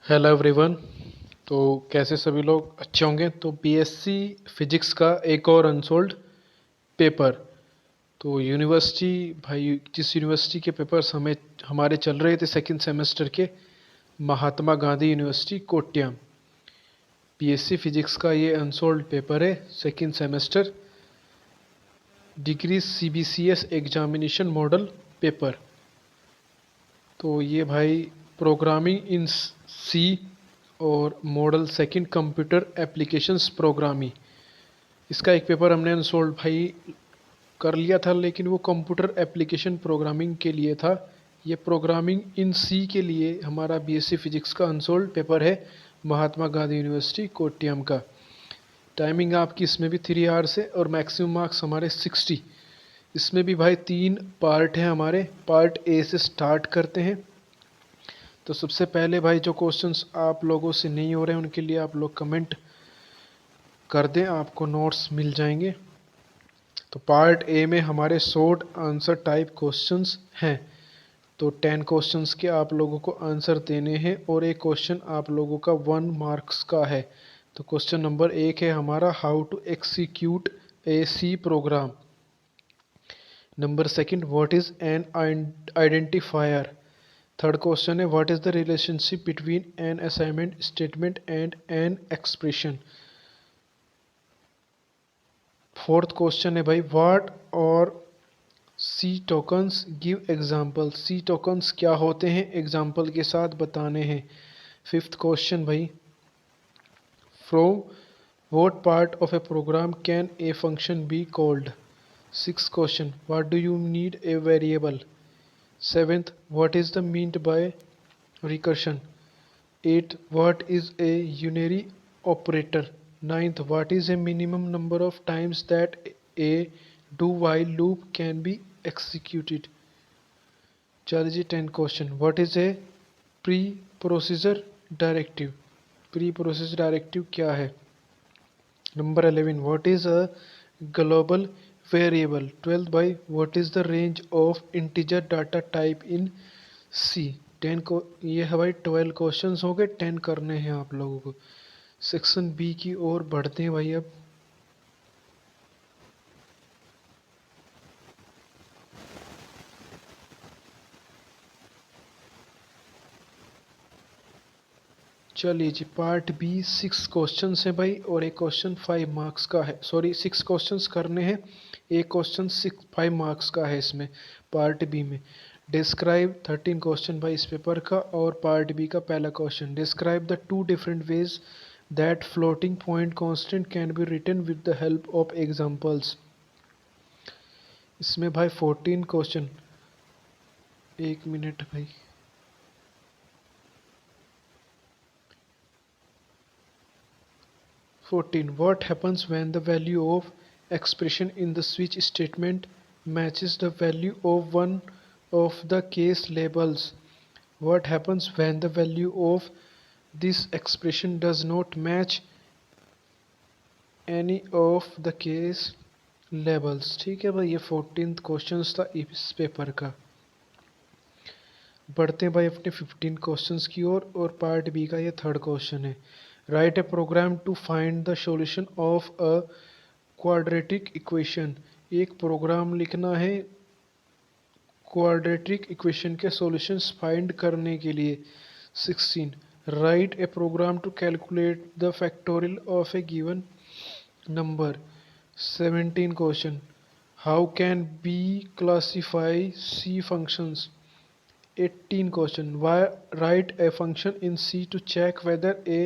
Hello everyone. तो कैसे सभी लोग अच्छे होंगे। तो बीएससी फिजिक्स का एक और अनसोल्ड पेपर। तो यूनिवर्सिटी भाई, जिस यूनिवर्सिटी के पेपर्स हमारे चल रहे थे सेकंड सेमेस्टर के, Mahatma Gandhi university कोट्यम। BSc physics का ये अनसोल्ड पेपर है, second semester degree CBCS examination model paper. तो ये भाई प्रोग्रामिंग इन सी और model second computer applications programming, इसका एक पेपर हमने अनसोल्ड भाई कर लिया था, लेकिन वो कंप्यूटर एप्लीकेशन प्रोग्रामिंग के लिए था। ये प्रोग्रामिंग इन सी के लिए हमारा बीएससी फिजिक्स का अनसोल्ड पेपर है, महात्मा गांधी यूनिवर्सिटी कोट्यम का। टाइमिंग आपकी इसमें भी 3 आवर्स है और मैक्सिमम मार्क्स हमारे 60। इसमें भी भाई 3 पार्ट हैं हमारे। पार्ट ए से स्टार्ट करते हैं। तो सबसे पहले भाई जो क्वेश्चंस आप लोगों से नहीं हो रहे हैं उनके लिए आप लोग कमेंट कर दें, आपको नोट्स मिल जाएंगे। तो पार्ट ए में हमारे शॉर्ट आंसर टाइप क्वेश्चंस हैं। तो 10 क्वेश्चंस के आप लोगों को आंसर देने हैं और एक क्वेश्चन आप लोगों का 1 मार्क्स का है। तो क्वेश्चन नंबर 1 है हमारा, how to execute a C program. Number second, what is an identifier. Third question है, what is the relationship between an assignment statement and an expression. Fourth question है भाई, what are C tokens give example. C tokens क्या होते हैं, example के साथ बताने हैं। फिफ्थ क्वेश्चन भाई, from what part of a program can a function be called. Six question, what do you need a variable. Seventh, what is the meant by recursion. 8. What is a unary operator? Ninth. What is a minimum number of times that a do while loop can be executed? चलिए 10 question, what is a pre procedure directive. Pre process directive क्या है। Number 11, what is a global variable. 12 भाई, what is the range of integer data type in C. 10 को ये है भाई 12 questions हो गए, 10 करने हैं आप लोगों को। सेक्शन बी की ओर बढ़ते हैं भाई अब। चलिए जी, पार्ट बी 6 क्वेश्चन है भाई और एक क्वेश्चन 5 मार्क्स का है। सॉरी, 6 क्वेश्चंस करने हैं, एक क्वेश्चन 5 मार्क्स का है इसमें, पार्ट बी में। डिस्क्राइब 13 क्वेश्चन भाई इस पेपर का, और पार्ट बी का पहला question, describe the two different ways that floating point constant can be written with the help of examples. इसमें भाई 14 क्वेश्चन, एक मिनट भाई। 14. What happens when the value of expression in the switch statement matches the value of one of the case labels? What happens when the value of this expression does not match any of the case labels? ठीक है भाई, ये 14th question था इस paper का। बढ़ते हैं भाई अपने 15 क्वेश्चंस की ओर, और पार्ट बी का ये थर्ड क्वेश्चन है। Write a program to find the solution of a quadratic equation. एक प्रोग्राम लिखना है क्वाड्रेटिक इक्वेशन के सॉल्यूशंस फाइंड करने के लिए। 16. Write a program to calculate the factorial of a given number. 17 question, how can be classify C functions. 18 question, why write a function in C to check whether a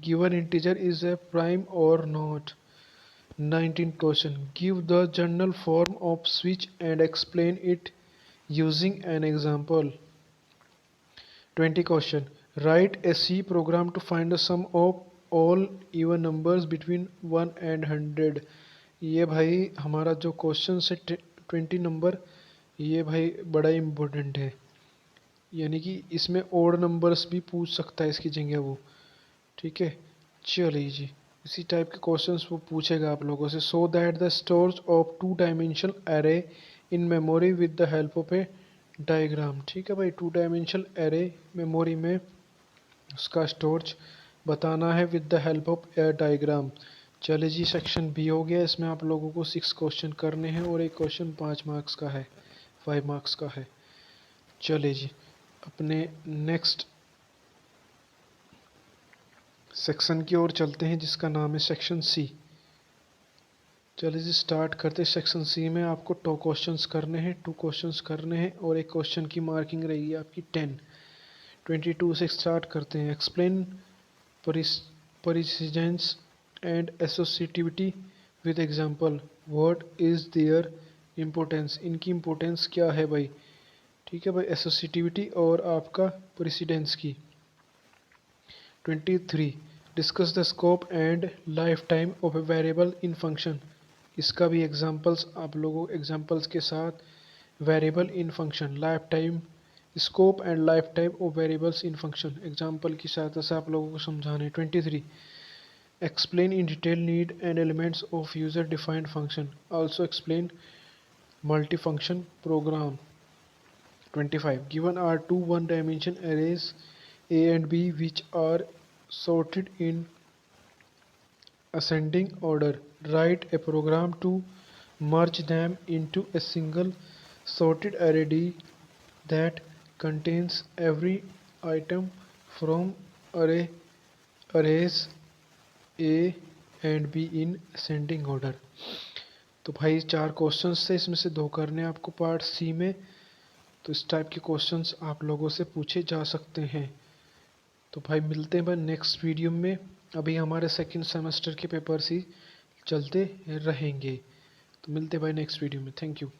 given integer is a prime or not. 19 question, give the general form of switch and explain it using an example. 20 question, write a C program to find the sum of all even numbers between 1 and 100. ये भाई हमारा जो question है 20 number, ये भाई बड़ा important है, यानी कि इसमें ओड नंबर्स भी पूछ सकता है इसकी जगह वो। ठीक है, चलिए जी, इसी टाइप के क्वेश्चंस वो पूछेगा आप लोगों से। So that the stores of 2 dimensional array in memory with the help of A diagram. ठीक है भाई, 2 डायमेंशनल एरे मेमोरी में उसका स्टोरेज बताना है with the help of air diagram. चलिए जी, सेक्शन बी हो गया। इसमें आप लोगों को 6 क्वेश्चन करने हैं और एक क्वेश्चन 5 मार्क्स का है, 5 मार्क्स का है। चलिए जी, अपने नेक्स्ट सेक्शन की ओर चलते हैं जिसका नाम है सेक्शन सी। चलिए जी, स्टार्ट करते हैं। सेक्शन सी में आपको 2 क्वेश्चंस करने हैं, 2 क्वेश्चंस करने हैं और एक क्वेश्चन की मार्किंग रहेगी आपकी 10। 22 से स्टार्ट करते हैं। Explain precedence and associativity with example. What is there importance. इनकी इम्पोर्टेंस क्या है भाई। ठीक है भाई, एसोसिएटिविटी और आपका प्रेसिडेंस की। 23 discuss the scope and lifetime of a variable in function. इसका भी एग्जांपल्स आप लोगों एग्जांपल्स के साथ, variable in function, lifetime, scope and lifetime of variables in function, example की सहायता से आप लोगों को समझाने। 23 explain in detail need and elements of user defined function, also explain multi function program. 25 given are two one dimension arrays a and b which are sorted in ascending order. Write a program to merge them into a single sorted array D that contains every item from arrays A and B in ascending order। तो भाई 4 questions थे, इसमें से 2 करने हैं आपको part सी में। तो इस टाइप के क्वेश्चंस आप लोगों से पूछे जा सकते हैं। तो भाई मिलते हैं भाई नेक्स्ट वीडियो में। अभी हमारे सेकंड सेमेस्टर के पेपर्स ही चलते रहेंगे। तो मिलते हैं भाई नेक्स्ट वीडियो में। Thank you.